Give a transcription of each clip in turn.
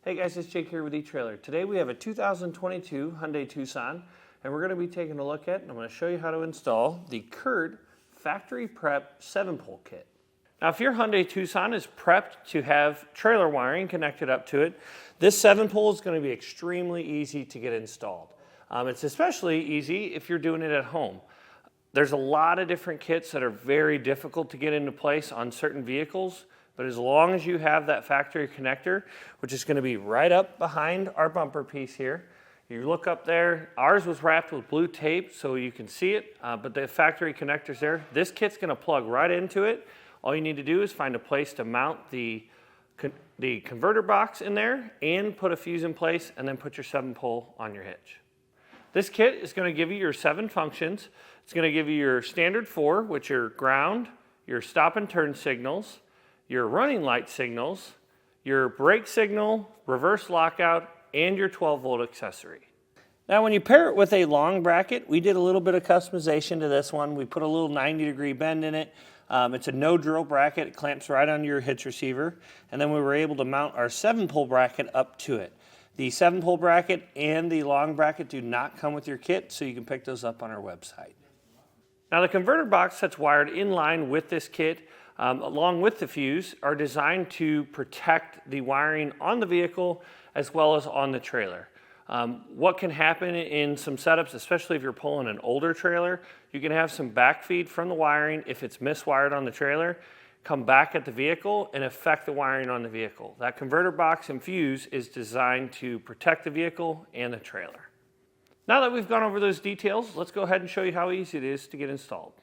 Hey guys, it's Jake here with eTrailer. Today we have a 2022 Hyundai Tucson, and we're going to be taking a look at, and I'm going to show you how to install the Curt Factory Prep 7-pole kit. Now if your Hyundai Tucson is prepped to have trailer wiring connected up to it, this 7-pole is going to be extremely easy to get installed. It's especially easy if you're doing it at home. There's a lot of different kits that are very difficult to get into place on certain vehicles. But as long as you have that factory connector, which is going to be right up behind our bumper piece here, you look up there, ours was wrapped with blue tape so you can see it, but the factory connector's there. This kit's going to plug right into it. All you need to do is find a place to mount the converter box in there and put a fuse in place and then put your 7-pole on your hitch. This kit is going to give you your 7 functions. It's going to give you your standard 4, which are ground, your stop and turn signals, your running light signals, your brake signal, reverse lockout, and your 12-volt accessory. Now when you pair it with a long bracket, we did a little bit of customization to this one. We put a little 90-degree bend in it. It's a no-drill bracket. It clamps right onto your hitch receiver. And then we were able to mount our 7-pole bracket up to it. The 7-pole bracket and the long bracket do not come with your kit, so you can pick those up on our website. Now the converter box that's wired in line with this kit along with the fuse, are designed to protect the wiring on the vehicle as well as on the trailer. What can happen in some setups, especially if you're pulling an older trailer, you can have some backfeed from the wiring if it's miswired on the trailer, come back at the vehicle and affect the wiring on the vehicle. That converter box and fuse is designed to protect the vehicle and the trailer. Now that we've gone over those details, let's go ahead and show you how easy it is to get installed.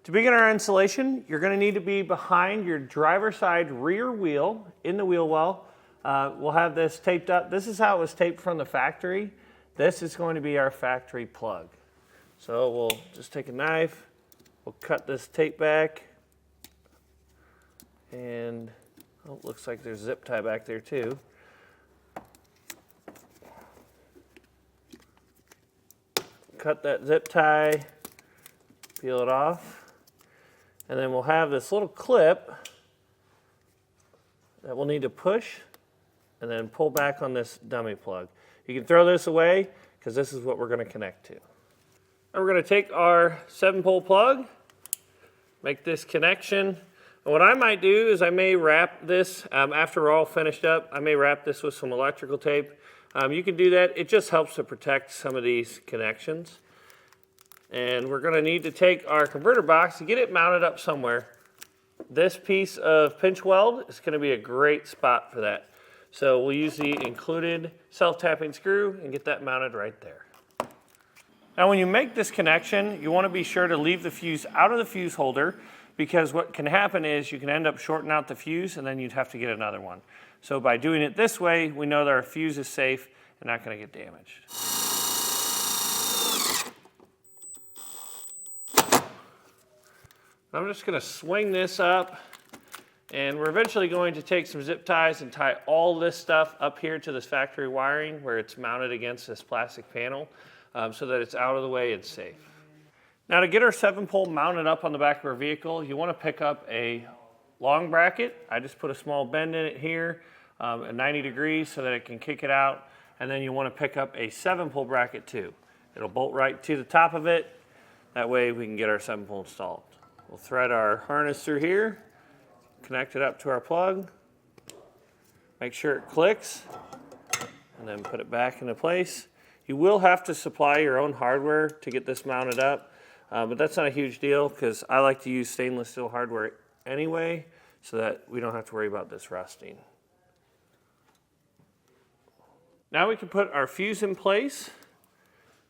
To begin our installation, you're going to need to be behind your driver's side rear wheel in the wheel well. We'll have this taped up. This is how it was taped from the factory. This is going to be our factory plug. So we'll just take a knife, we'll cut this tape back, and it looks like there's zip tie back there too. Cut that zip tie, peel it off. And then we'll have this little clip that we'll need to push and then pull back on this dummy plug. You can throw this away because this is what we're going to connect to. And we're going to take our 7-pole plug, make this connection. And what I might do is I may wrap this, after we're all finished up, I may wrap this with some electrical tape. You can do that. It just helps to protect some of these connections. And we're going to need to take our converter box and get it mounted up somewhere. This piece of pinch weld is going to be a great spot for that. So we'll use the included self-tapping screw and get that mounted right there. Now when you make this connection, you want to be sure to leave the fuse out of the fuse holder, because what can happen is you can end up shorting out the fuse and then you'd have to get another one. So by doing it this way, we know that our fuse is safe and not going to get damaged. I'm just going to swing this up, and we're eventually going to take some zip ties and tie all this stuff up here to this factory wiring where it's mounted against this plastic panel so that it's out of the way and safe. Now to get our 7-pole mounted up on the back of our vehicle, you want to pick up a long bracket. I just put a small bend in it here at 90 degrees so that it can kick it out, and then you want to pick up a 7-pole bracket too. It'll bolt right to the top of it. That way we can get our 7-pole installed. We'll thread our harness through here, connect it up to our plug, make sure it clicks, and then put it back into place. You will have to supply your own hardware to get this mounted up, but that's not a huge deal because I like to use stainless steel hardware anyway so that we don't have to worry about this rusting. Now we can put our fuse in place.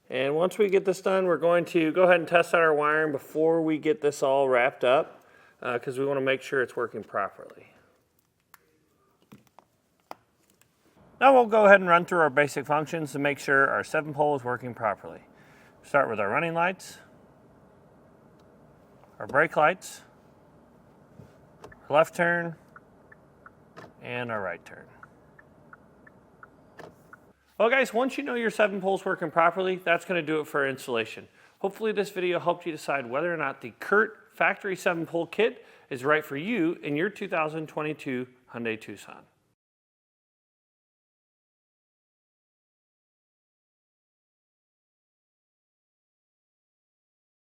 And once we get this done, we're going to go ahead and test out our wiring before we get this all wrapped up because we want to make sure it's working properly. Now we'll go ahead and run through our basic functions to make sure our 7-pole is working properly. Start with our running lights, our brake lights, our left turn, and our right turn. Well guys, once you know your 7-pole's working properly, that's going to do it for our installation. Hopefully this video helped you decide whether or not the Curt Factory 7-pole kit is right for you in your 2022 Hyundai Tucson.